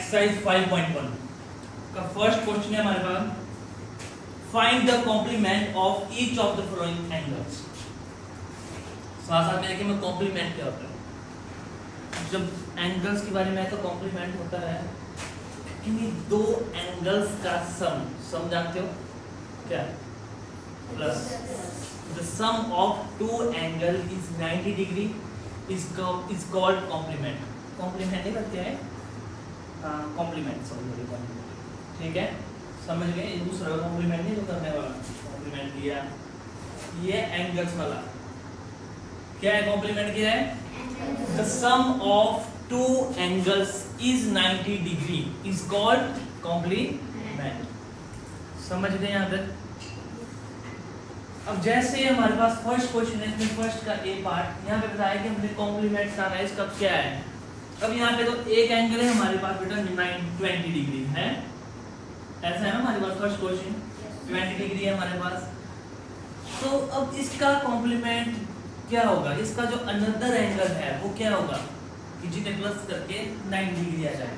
Exercise 5.1 का first question है हमारे पास, find the complement of each of the following angles. साथ साथ में देखिए मैं कॉम्प्लीमेंट क्या होता है। जब एंगल्स के बारे में तो कॉम्प्लीमेंट होता है किन्हीं दो एंगल्स का सम जानते हो क्या? Plus the sum of two angle is 90 degree is called complement. Complement नहीं करते हैं, कॉम्प्लीमेंट सॉरी कॉम्प्लीमेंट, ठीक है समझ गए। ये दूसरा कॉम्प्लीमेंट नहीं जो करने वाला, कॉम्प्लीमेंट किया ये एंगल्स वाला क्या है? कॉम्प्लीमेंट क्या है? The sum of two angles is 90 degree is called complement. समझ गए यहाँ पे? अब जैसे हमारे पास फर्स्ट क्वेश्चन है, इसमें फर्स्ट का ए पार्ट यहाँ पे बताया कि हमने कॉम्प्लीमेंट का है, इसका क्या है। अब यहाँ पे तो एक एंगल है हमारे पास बेटा 20 डिग्री है, ऐसा है ना हमारे पास फर्स्ट क्वेश्चन 20 डिग्री है हमारे पास। तो अब इसका कॉम्प्लीमेंट क्या होगा? इसका जो अनदर एंगल है वो क्या होगा कि जिन्हें प्लस करके 90 डिग्री आ जाए।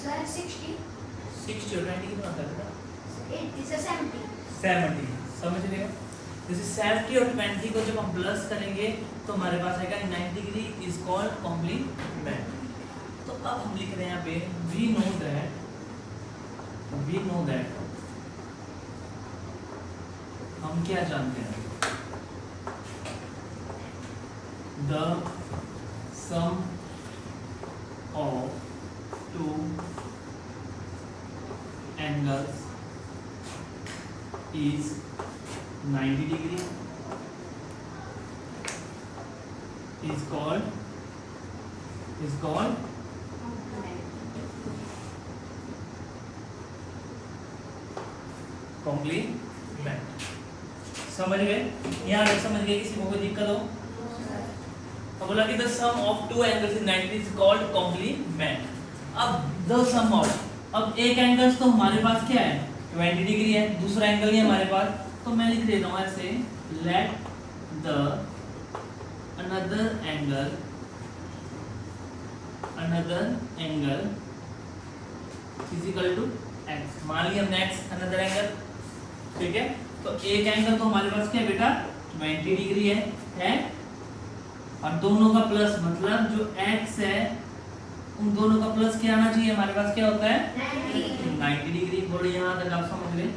60 और 90 कितना होता है बेटा? 70। समझ गए? जैसे 70 और 20 को जब हम प्लस करेंगे तो हमारे पास आएगा 90 डिग्री इज कॉल्ड कॉम्प्लीमेंट। तो अब हम लिख रहे हैं यहाँ पे वी नो दैट हम क्या जानते हैं? The sum of two angles is 90 degree is called complement. समझ गए? यहाँ पे समझ गए? किसी को कोई दिक्कत हो? अब बोला कि the sum of two angles in 90 is called complement. अब द सम ऑफ, अब एक एंगल्स तो हमारे पास क्या है 20 डिग्री है, दूसरा एंगल ही हमारे पास, तो मैं लिख देता हूँ ऐसे let the another angle is equal to x. मान लिया हमने एक्स अनदर एंगल, ठीक है। तो एक एंगल तो हमारे पास क्या है बेटा 20 डिग्री है और दोनों का प्लस, मतलब जो एक्स है उन दोनों का प्लस क्या आना चाहिए? हमारे पास क्या होता है 90 डिग्री। बोलो यहाँ तक आप समझ गए?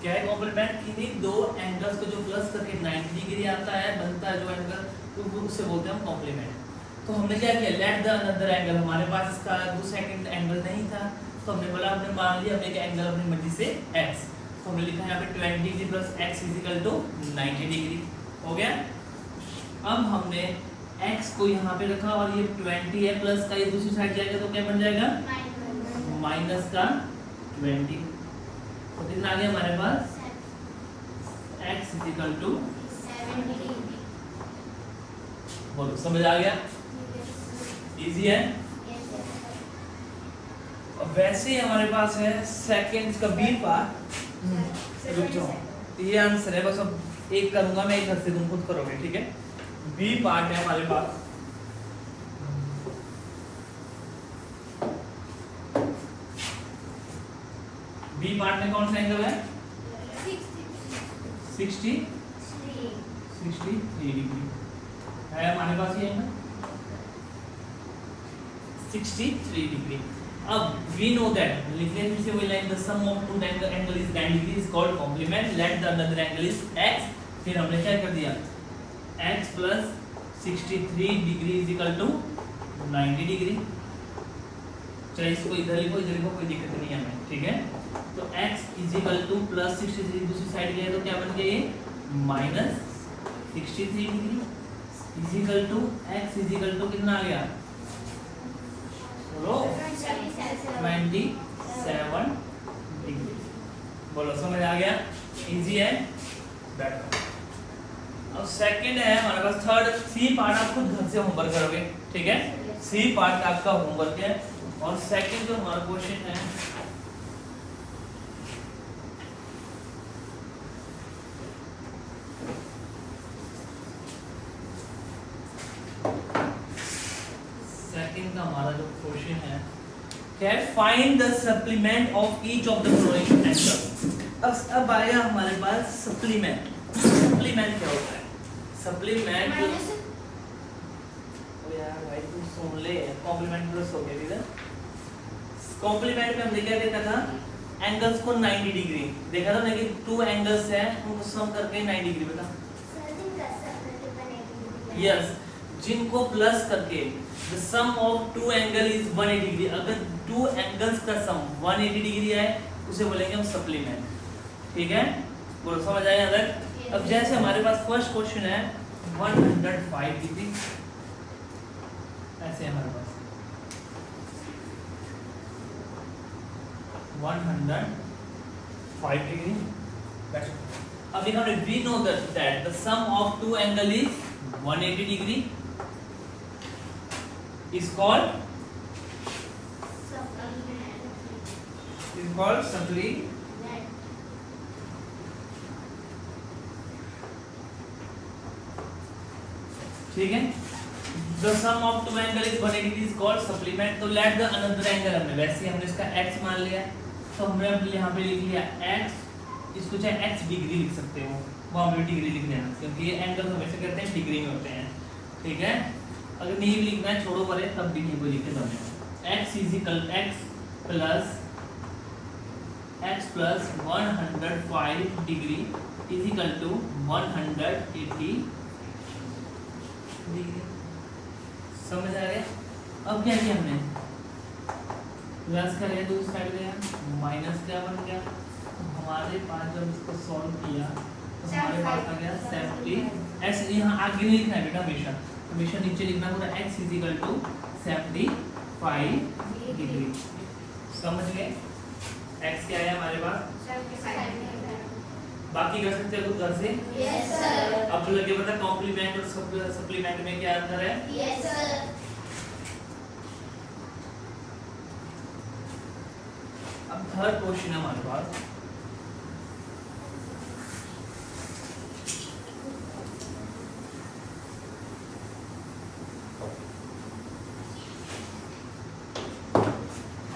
क्या है कॉम्प्लीमेंट? किन्हीं दो एंगल्स को जो प्लस करके 90 डिग्री आता है, बनता है जो एंगल, तो उसे बोलते हैं हम कॉम्प्लीमेंट। तो हमने क्या किया? लेट द अनदर एंगल, हमारे पास इसका दूसरा एंगल नहीं था तो हमने बोला, हमने मान लिया हमने एंगल अपनी मर्जी से x, तो हमने लिखा यहाँ पे 20 degree plus x equal to 90 degree हो गया। अब हमने x को यहाँ पे रखा और ये 20 है, प्लस का ये दूसरी साइड जाएगा तो क्या बन जाएगा माइनस का 20। तो कितना आ गया हमारे पास x इक्वल टू 70। बोलो समझ आ गया? इजी है। अब वैसे ही हमारे पास है सेकंड का बी पार्ट। रुक जाओ, ये आंसर है, बस अब एक करूंगा मैं, एक हद से तुम खुद करोगे, ठीक है। बी पार्ट है हमारे पास, बी पार्ट में कौन सा एंगल है 63 डिग्री है हमारे पास ये एंगल 63 डिग्री। अब we know that, लिख लें फिर से वही line, the sum of two angle is 90 degree is called complement, let the other angle is x। फिर हमने क्या कर दिया x plus 63 degree is equal to 90 degree. चाहे इसको इधर लिखो इधर लिखो, कोई दिक्कत नहीं है हमें, ठीक है। तो x is equal to plus 63 दूसरी साइड गया तो क्या बन गया ये minus 63 degree is equal to x is equal to कितना आ गया 27 डिग्री। बोलो समझ आ गया? इजी है। बैठो। अब सेकंड है हमारे पास थर्ड, सी पार्ट आप खुद घर से होमवर्क करोगे, ठीक है। सी पार्ट का आपका होमवर्क है और सेकंड जो हमारा क्वेश्चन है सेकंड का हमारा जो क्वेश्चन है क्या है, find the supplement of each of the following angle. अब आया हमारे पास सप्लीमेंट। सप्लीमेंट क्या होता है? सप्लीमेंट ओ यार भाई तू सुन ले, कॉम्प्लीमेंट प्लस हो गया इधर। कॉम्प्लीमेंट में हमने क्या देखा था, एंगल्स को 90 डिग्री देखा था ना, कि टू एंगल्स हैं उनको सम करके 90 डिग्री बता। यस, जिनको प्लस करके the sum of two angle is 180 degree, अगर टू एंगल्स का सम 180 डिग्री है उसे बोलेंगे हम सप्लीमेंट। ठीक है, बोलो समझ आया यहाँ तक? अब जैसे हमारे पास फर्स्ट क्वेश्चन है 105 डिग्री, ऐसे हमारे पास 105 डिग्री। अब यहाँ पे we know that the sum of two angle is 180 degree is called supplement। ठीक है, the sum of two angle is 180 degree is called supplement। तो let the another angle, हमने वैसे ही हमने इसका x मान लिया, तो हमने यहाँ पे लिख लिया x, इसको चाहे x डिग्री लिख सकते हो, वहाँ पे डिग्री लिख देना, क्योंकि ये एंगल हमेशा कहते हैं डिग्री में होते हैं। ठीक है, अगर नहीं भी लिखना है छोड़ो परे, तब भी नहीं को लिख के दोगे। x is equal x plus 105 degree is equal to 180 degree. समझ आ गया? अब क्या किया हमने, प्लस का लिया दूसरी साइड गया, माइनस क्या बन गया, तो हमारे पास जब इसको सॉल्व किया तो हमारे पास आ गया 70। ऐसे यहाँ आगे नहीं लिखना है बेटा, हमेशा हमेशा नीचे लिखना पूरा x इजिकल टू 75 डिग्री। समझ गए? x क्या है हमारे पास 75। बाकी कर सकते हो घर से? Yes sir. अब लगे पता कॉम्प्लीमेंट और सप्लीमेंट में क्या अंतर है? Yes sir. अब थर्ड क्वेश्चन है हमारे पास,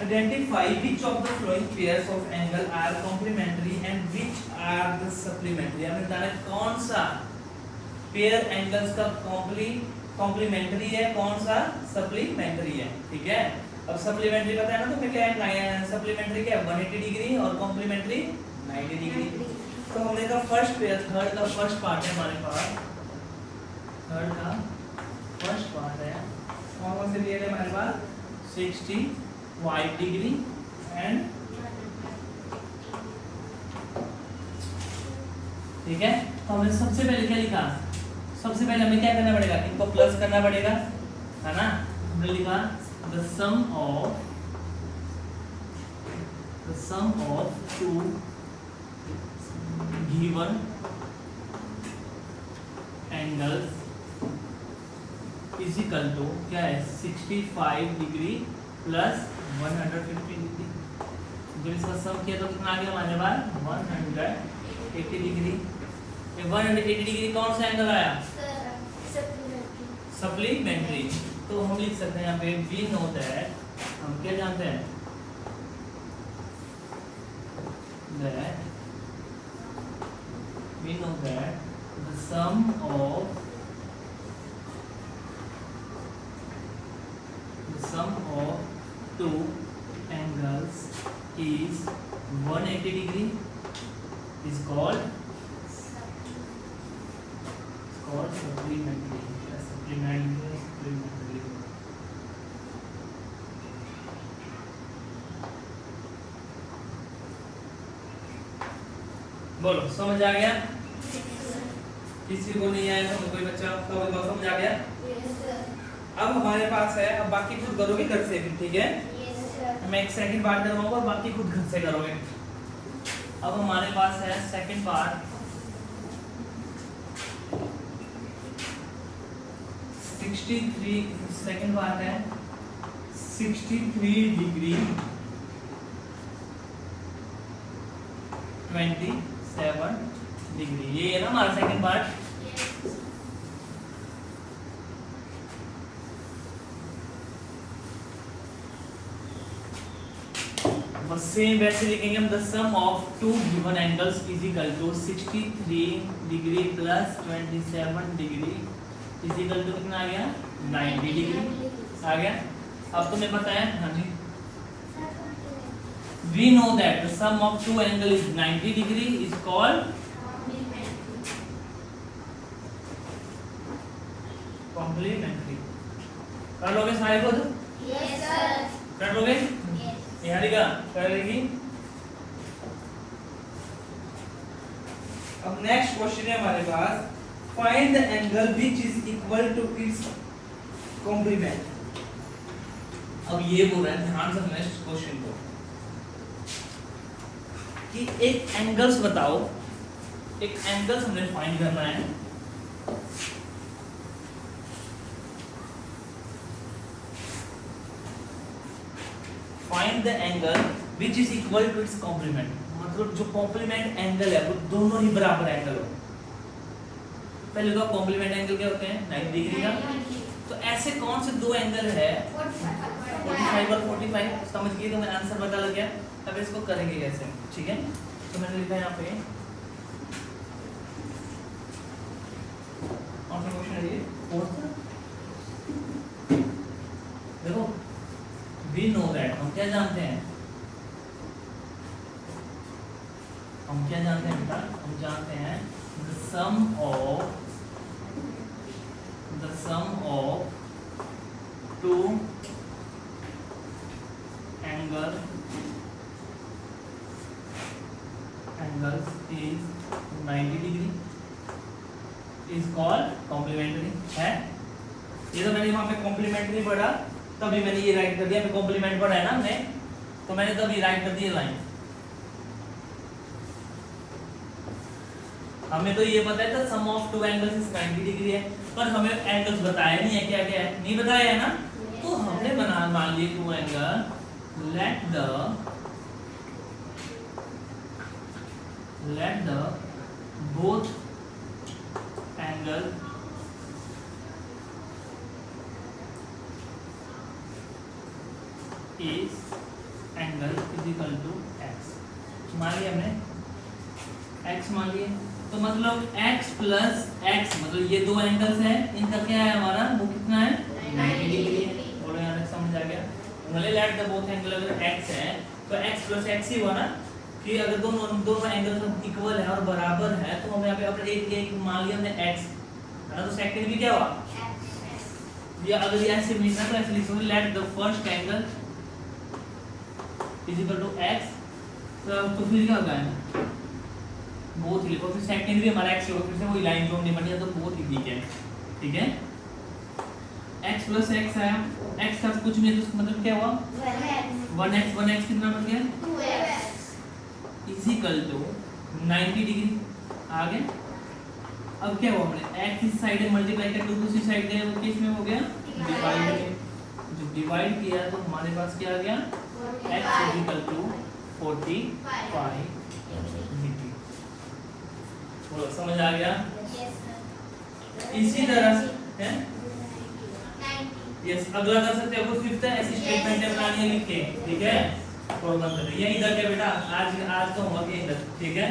identify which of the following pairs of angle are complementary and which are the supplementary। हमें बताना है कौन सा पेयर एंगल्स का कॉम्प्लीमेंट्री है, कौन सा सप्लीमेंट्री है। ठीक है, अब सप्लीमेंट्री पता है ना तुम्हें क्या है, सप्लीमेंट्री क्या है 180 डिग्री और कॉम्प्लीमेंट्री 90 डिग्री। तो हमने का फर्स्ट पेयर, थर्ड का फर्स्ट पार्ट है हमारे पास, थर्ड का फर्स्ट पार्ट है, कौन से पेयर है हमारे पास 65 डिग्री एंड, ठीक है। तो हमने सबसे पहले क्या लिखा, सबसे पहले हमें क्या करना पड़ेगा, इनको प्लस करना पड़ेगा, है ना। हमने लिखा the sum of two given angles is equal to क्या है 65 डिग्री प्लस 150 डिग्री। जब इसका सम किया तो कितना आ गया हमारे पास 180 डिग्री। 180 डिग्री कौन सा एंगल आया, सप्लीमेंट्री। तो हम लिख सकते हैं यहाँ पे वी नो दैट, हम क्या जानते हैं that we know that the sum of two angles is 180 degree is called supplementary। बोलो समझ आ गया? किसी को नहीं आया तो कोई बच्चा तो समझ आ गया? अब हमारे पास है, अब बाकी खुद करोगे घर से भी, ठीक है। मैं एक सेकंड पार्ट करवाऊंगा और बाकी खुद घर से करोगे। अब हमारे पास है सेकंड पार्ट, 63 सेकंड पार्ट है 63 डिग्री 27 डिग्री। ये है ना हमारा सेकंड पार्ट। बस सेम वैसे लिखेंगे हम, the sum of two given angles is equal to 63 degree plus 27 degree is equal to कितना आ गया 90 डिग्री आ गया। अब तुम्हें पता है, हाँ जी, we know that the sum of two angle is 90 degree is called complementary। कर लोगे सारे खुद? Yes sir. कर लोगे? यस। निहारिका करेगी। अब नेक्स्ट क्वेश्चन है हमारे पास, find the angle which is equal to its complement. अब ये बोल रहा है, ध्यान से नेक्स्ट क्वेश्चन को, कि एक एंगल्स बताओ, एक एंगल्स हमने फाइंड करना है। Find the angle which is equal to its complement, मतलब जो कॉम्प्लीमेंट एंगल है वो दोनों ही बराबर एंगल हो। पहले तो कॉम्प्लीमेंट एंगल क्या होते हैं 90 डिग्री का। तो ऐसे कौन से दो एंगल है 45 और 45, समझ गए? तो मेरा आंसर पता लग गया। अब इसको करेंगे कैसे, ठीक है? तो मैंने लिखा है यहाँ पे, कौन सा क्वेश्चन है ये? फोर्थ। देखो, वी नो दैट, हम क्या जानते हैं? हम क्या जानते हैं बेटा? हम जानते हैं the sum of two angles is 90 degree is called complementary है। ये तो मैंने वहां पे complementary पढ़ा, तभी मैंने ये राइट कर दिया। मैं कॉम्प्लीमेंट पढ़ा है ना हमने, तो मैंने तभी राइट कर दिया लाइन। हमें तो ये पता है था sum of two angles is 90 degree है, पर हमें एंगल्स बताया नहीं है, क्या क्या है नहीं बताया है ना। तो हमने बना मान लिए two angle, let the both angle is equal to x। मान लिया हमने x मान लिए, तो मतलब x प्लस x, मतलब ये दो एंगल्स हैं, इनका क्या है हमारा, वो कितना है 90 डिग्री है। बोलो यहाँ तक समझ आ गया? मतलब लेट द बोथ एंगल अगर x है तो x प्लस x ही हुआ ना, कि अगर दोनों एंगल्स इक्वल है और बराबर है तो हम यहाँ पे अपने एक मान लिया हमने x है ना, तो सेकंड भी क्या हुआ या अगर ये ऐसे लिखना तो ऐसे लिख सकते, let the first angle is equal to x, तो फिर क्या होगा बोथ लिखो, फिर सेकंड भी हमारा x होगा, फिर से वही लाइन जो हमने बनी है, तो बोथ ही ठीक है, ठीक है। x प्लस x है, x का कुछ नहीं तो मतलब क्या हुआ 1x कितना बन गया 2x is equal to 90 degree आ गया। अब क्या हुआ, हमने x इस साइड में मल्टीप्लाई करके दूसरी साइड गए, वो किस में हो गया डिवाइड, जब डिवाइड किया तो हमारे पास क्या आ गया x is equal to 45 degree. बोलो समझ आ गया? इसी तरह है यस, अगला कर सकते हो कुछ फिफ्थ है, ऐसी स्टेटमेंट बनानी है लिख के, ठीक है? प्रॉब्लम कर ये इधर के बेटा, आज का होमवर्क ये इधर, ठीक है?